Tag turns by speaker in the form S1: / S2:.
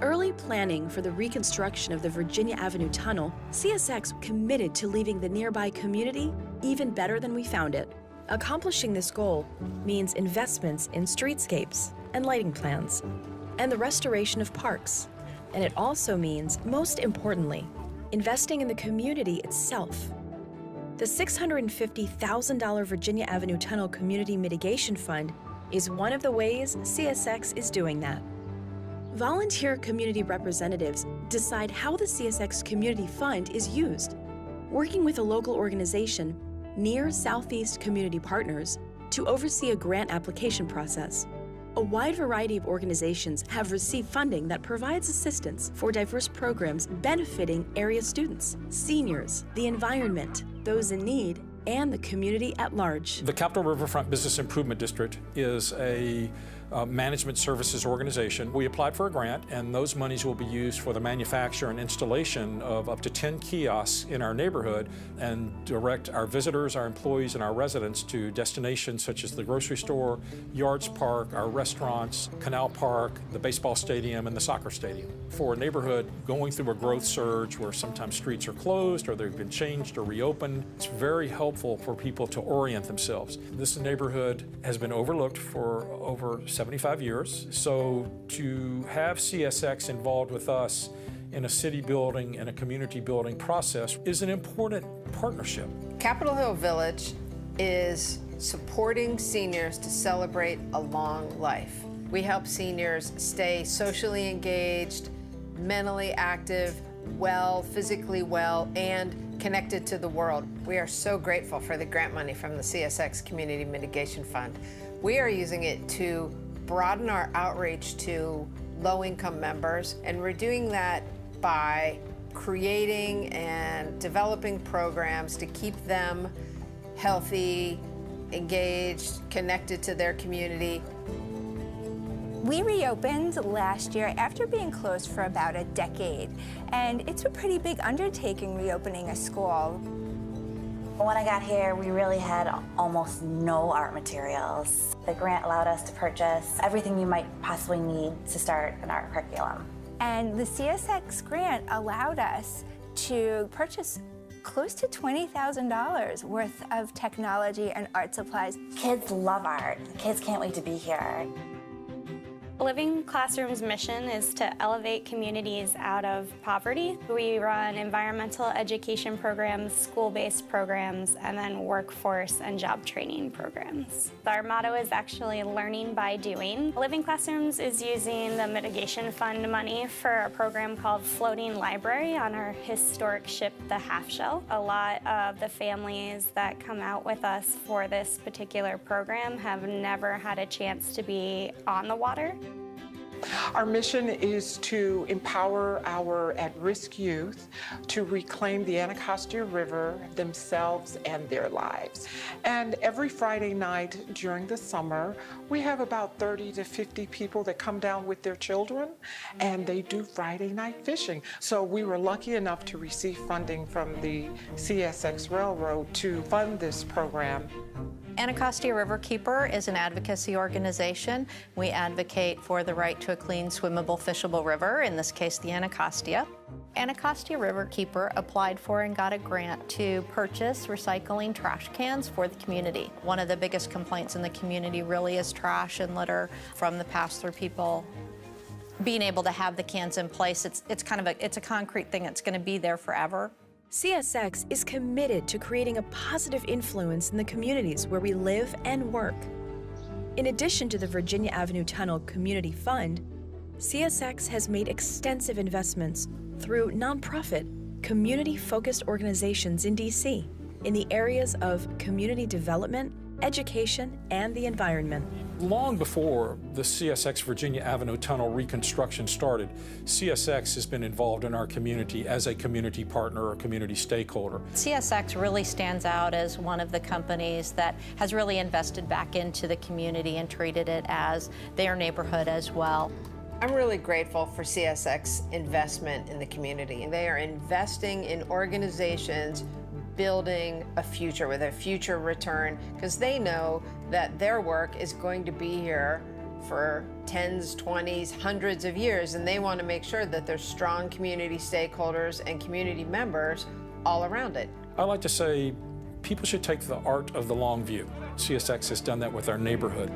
S1: early planning for the reconstruction of the Virginia Avenue Tunnel, CSX committed to leaving the nearby community even better than we found it. Accomplishing this goal means investments in streetscapes and lighting plans, and the restoration of parks. And it also means, most importantly, investing in the community itself. The $650,000 Virginia Avenue Tunnel Community Mitigation Fund is one of the ways CSX is doing that. Volunteer community representatives decide how the CSX Community Fund is used, working with a local organization, Near Southeast Community Partners, to oversee a grant application process. A wide variety of organizations have received funding that provides assistance for diverse programs benefiting area students, seniors, the environment, those in need, and the community at large.
S2: The Capitol Riverfront Business Improvement District is a management services organization. We applied for a grant, and those monies will be used for the manufacture and installation of up to 10 kiosks in our neighborhood and direct our visitors, our employees, and our residents to destinations such as the grocery store, Yards Park, our restaurants, Canal Park, the baseball stadium, and the soccer stadium. For a neighborhood going through a growth surge where sometimes streets are closed or they've been changed or reopened, it's very helpful for people to orient themselves. This neighborhood has been overlooked for over 75 years, so to have CSX involved with us in a city building and a community building process is an important partnership.
S3: Capitol Hill Village is supporting seniors to celebrate a long life. We help seniors stay socially engaged, mentally active, well, physically well, and connected to the world. We are so grateful for the grant money from the CSX Community Mitigation Fund. We are using it to broaden our outreach to low-income members, and we're doing that by creating and developing programs to keep them healthy, engaged, connected to their community.
S4: We reopened last year after being closed for about a decade, and it's a pretty big undertaking reopening a school.
S5: When I got here, we really had almost no art materials. The grant allowed us to purchase everything you might possibly need to start an art curriculum.
S4: And the CSX grant allowed us to purchase close to $20,000 worth of technology and art supplies.
S5: Kids love art. Kids can't wait to be here.
S6: Living Classroom's mission is to elevate communities out of poverty. We run environmental education programs, school-based programs, and then workforce and job training programs. Our motto is actually learning by doing. Living Classrooms is using the Mitigation Fund money for a program called Floating Library on our historic ship, the Half Shell. A lot of the families that come out with us for this particular program have never had a chance to be on the water.
S7: Our mission is to empower our at-risk youth to reclaim the Anacostia River themselves and their lives. And every Friday night during the summer, we have about 30 to 50 people that come down with their children, and they do Friday night fishing. So we were lucky enough to receive funding from the CSX Railroad to fund this program.
S8: Anacostia Riverkeeper is an advocacy organization. We advocate for the right to a clean, swimmable, fishable river, in this case, the Anacostia. Anacostia Riverkeeper applied for and got a grant to purchase recycling trash cans for the community. One of the biggest complaints in the community really is trash and litter from the pass-through people. Being able to have the cans in place, it's a concrete thing that's going to be there forever.
S1: CSX is committed to creating a positive influence in the communities where we live and work. In addition to the Virginia Avenue Tunnel Community Fund, CSX has made extensive investments through nonprofit, community-focused organizations in DC in the areas of community development, education, and the environment.
S2: Long before the CSX Virginia Avenue Tunnel reconstruction started, CSX has been involved in our community as a community partner or community stakeholder.
S8: CSX really stands out as one of the companies that has really invested back into the community and treated it as their neighborhood as well.
S3: I'm really grateful for CSX investment in the community. They are investing in organizations building a future with a future return, because they know that their work is going to be here for tens, 20s, hundreds of years, and they want to make sure that there's strong community stakeholders and community members all around it.
S2: I like to say people should take the art of the long view. CSX has done that with our neighborhood.